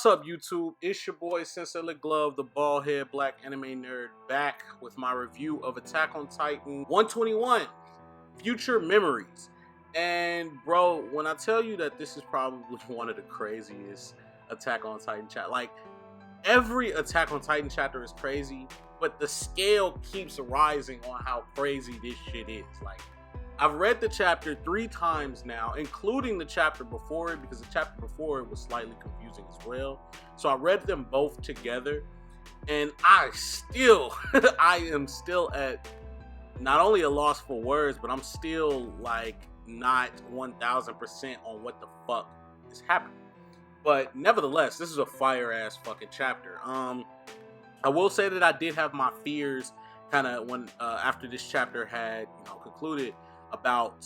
What's up, YouTube? It's your boy Sensei Glove, the bald head black anime nerd, back with my review of Attack on Titan 121 Future Memories. And bro, when I tell you that this is probably one of the craziest Attack on Titan chapters, like every Attack on Titan chapter is crazy, but the scale keeps rising on how crazy this shit is. Like, I've read the chapter 3 times now, including the chapter before it, because the chapter before it was slightly confusing as well. So I read them both together, and I am still at not only a loss for words, but I'm still like not 1000% on what the fuck is happening. But nevertheless, this is a fire ass fucking chapter. I will say that I did have my fears kind of when after this chapter had concluded, about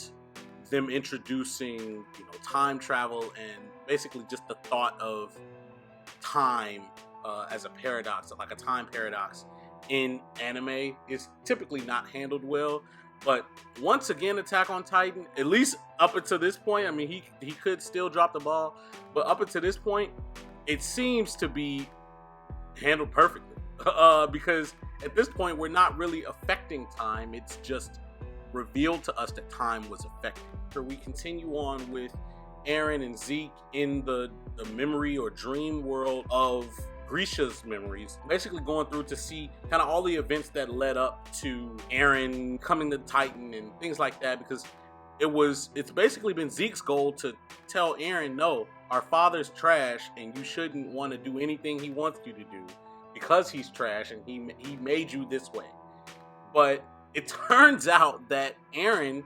them introducing time travel and basically just the thought of time as a paradox, like a time paradox in anime is typically not handled well. But once again, Attack on Titan, at least up until this point, I mean, he could still drop the ball, but up until this point, it seems to be handled perfectly. Because at this point, we're not really affecting time. It's just revealed to us that time was affected. So we continue on with Eren and Zeke in the memory or dream world of Grisha's memories, basically going through to see kind of all the events that led up to Eren coming to Titan and things like that, because it's basically been Zeke's goal to tell Eren, no, our father's trash and you shouldn't want to do anything he wants you to do because he's trash and he made you this way. But it turns out that Eren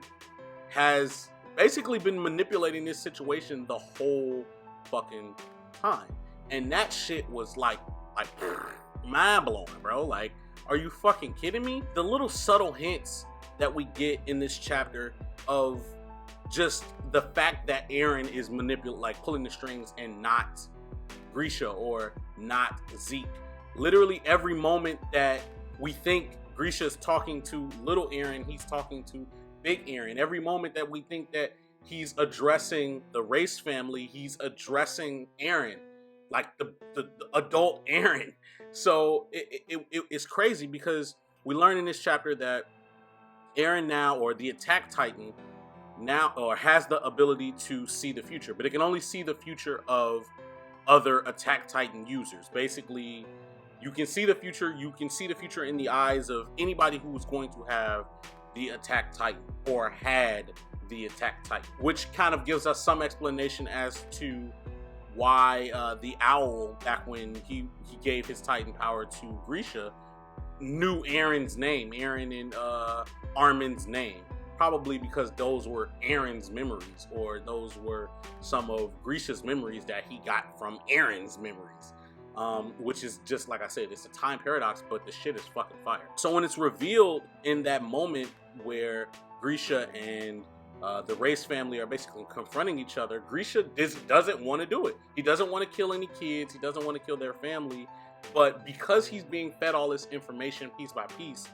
has basically been manipulating this situation the whole fucking time. And that shit was like mind blowing, bro. Like, are you fucking kidding me? The little subtle hints that we get in this chapter of just the fact that Eren is pulling the strings and not Grisha or not Zeke. Literally every moment that we think Grisha's talking to little Eren, he's talking to big Eren. Every moment that we think that he's addressing the race family, he's addressing Eren, like the adult Eren. So it's crazy because we learn in this chapter that Eren now, or the Attack Titan now, or has the ability to see the future, but it can only see the future of other Attack Titan users. Basically, you can see the future. You can see the future in the eyes of anybody who was going to have the Attack Titan or had the Attack Titan, which kind of gives us some explanation as to why the owl, back when he gave his Titan power to Grisha, knew Eren's name, Eren and Armin's name, probably because those were Eren's memories, or those were some of Grisha's memories that he got from Eren's memories. Which is just, like I said, it's a time paradox, but the shit is fucking fire. So when it's revealed in that moment where Grisha and the race family are basically confronting each other, Grisha doesn't want to do it. He doesn't want to kill any kids. He doesn't want to kill their family. But because he's being fed all this information piece by piece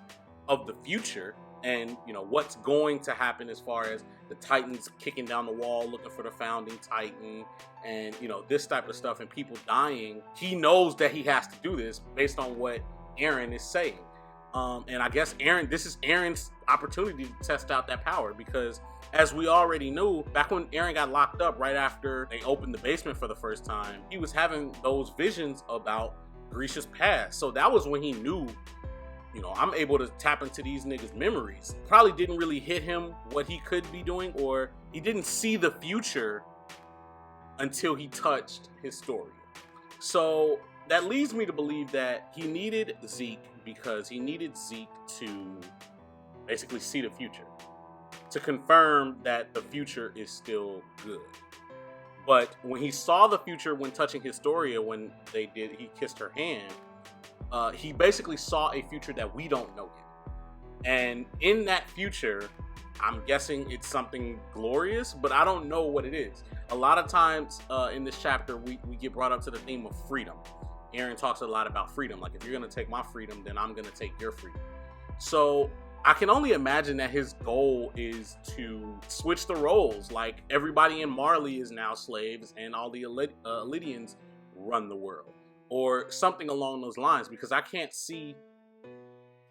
of the future and, what's going to happen as far as the Titans kicking down the wall looking for the founding Titan and, this type of stuff and people dying, he knows that he has to do this based on what Eren is saying. And I guess this is Eren's opportunity to test out that power, because as we already knew, back when Eren got locked up right after they opened the basement for the first time, he was having those visions about Grisha's past. So that was when he knew, I'm able to tap into these niggas' memories. Probably didn't really hit him what he could be doing, or he didn't see the future until he touched Historia. So that leads me to believe that he needed Zeke, because he needed Zeke to basically see the future, to confirm that the future is still good. But when he saw the future when touching Historia, when he kissed her hand, he basically saw a future that we don't know yet. And in that future, I'm guessing it's something glorious, but I don't know what it is. A lot of times in this chapter, we get brought up to the theme of freedom. Eren talks a lot about freedom. Like, if you're going to take my freedom, then I'm going to take your freedom. So I can only imagine that his goal is to switch the roles. Like, everybody in Marley is now slaves, and all the Lydians run the world, or something along those lines, because I can't see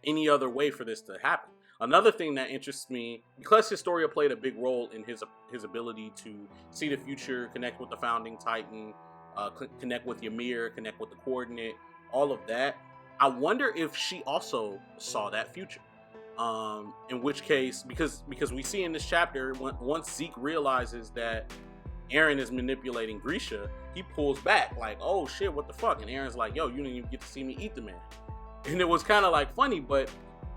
any other way for this to happen. Another thing that interests me, because Historia played a big role in his ability to see the future, connect with the Founding Titan, connect with Ymir, connect with the Coordinate, all of that, I wonder if she also saw that future. In which case, because we see in this chapter, once Zeke realizes that Eren is manipulating Grisha, he pulls back like, oh shit, what the fuck? And Eren's like, yo, you didn't even get to see me eat the man. And it was kind of like funny, but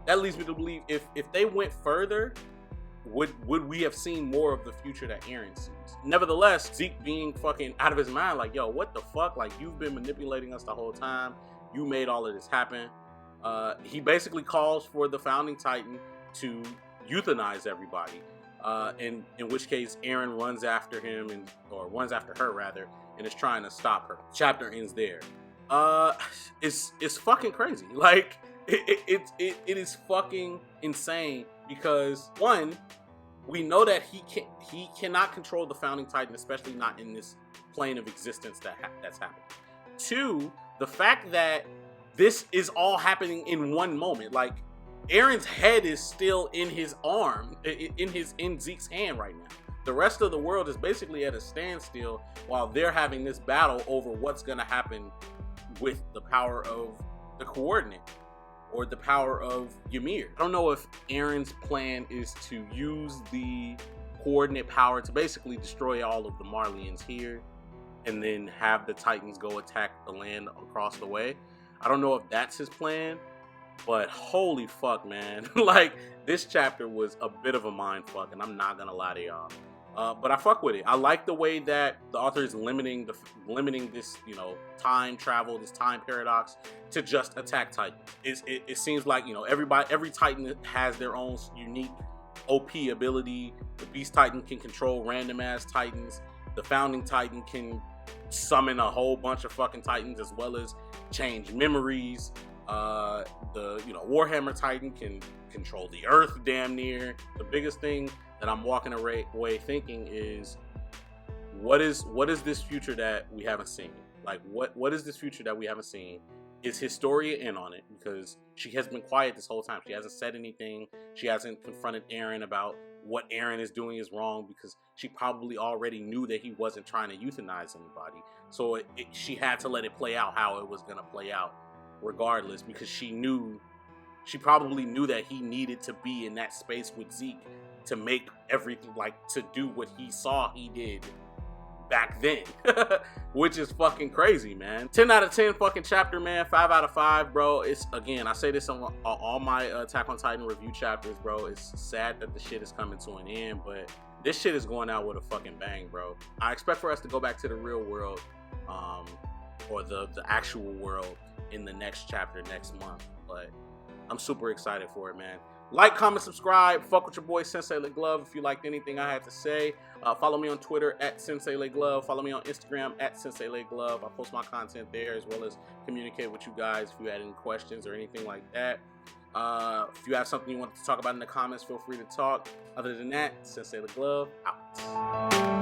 that leads me to believe if they went further, would we have seen more of the future that Eren sees? Nevertheless, Zeke being fucking out of his mind, like, yo, what the fuck? Like, you've been manipulating us the whole time. You made all of this happen. He basically calls for the Founding Titan to euthanize everybody. In which case Eren runs after him, or runs after her rather, and is trying to stop her. Chapter ends there. It's fucking crazy. Like, it is fucking insane, because one, we know that he cannot control the Founding Titan, especially not in this plane of existence that's happening. Two, the fact that this is all happening in one moment. Like, Eren's head is still in his arm, in Zeke's hand right now. The rest of the world is basically at a standstill while they're having this battle over what's gonna happen with the power of the Coordinate, or the power of Ymir. I don't know if Eren's plan is to use the Coordinate power to basically destroy all of the Marleyans here, and then have the Titans go attack the land across the way. I don't know if that's his plan, but holy fuck, man. Like, this chapter was a bit of a mind fuck, and I'm not gonna lie to y'all. But I fuck with it. I like the way that the author is limiting this, you know, time travel, this time paradox, to just attack Titan. It seems like, you know, every Titan has their own unique OP ability. The Beast Titan can control random ass Titans. The Founding Titan can summon a whole bunch of fucking Titans, as well as change memories. The, you know, Warhammer Titan can control the Earth damn near. The biggest thing that I'm walking away thinking is, what is this future that we haven't seen? Like, what is this future that we haven't seen? Is Historia in on it? Because she has been quiet this whole time. She hasn't said anything. She hasn't confronted Eren about what Eren is doing is wrong, because she probably already knew that he wasn't trying to euthanize anybody. So she had to let it play out how it was gonna play out regardless, because she probably knew that he needed to be in that space with Zeke to make everything, like, to do what he saw he did back then. Which is fucking crazy, man. 10 out of 10 fucking chapter, man. 5 out of 5, bro. It's, again, I say this on all my Attack on Titan review chapters, bro. It's sad that the shit is coming to an end, but this shit is going out with a fucking bang, bro. I expect for us to go back to the real world, or the actual world, in the next chapter next month. But I'm super excited for it, man. Like, comment, subscribe. Fuck with your boy Sensei Glove if you liked anything I had to say. Follow me on Twitter at Sensei Glove. Follow me on Instagram at Sensei Glove. I post my content there, as well as communicate with you guys if you had any questions or anything like that. If you have something you want to talk about in the comments, feel free to talk. Other than that, Sensei Glove out.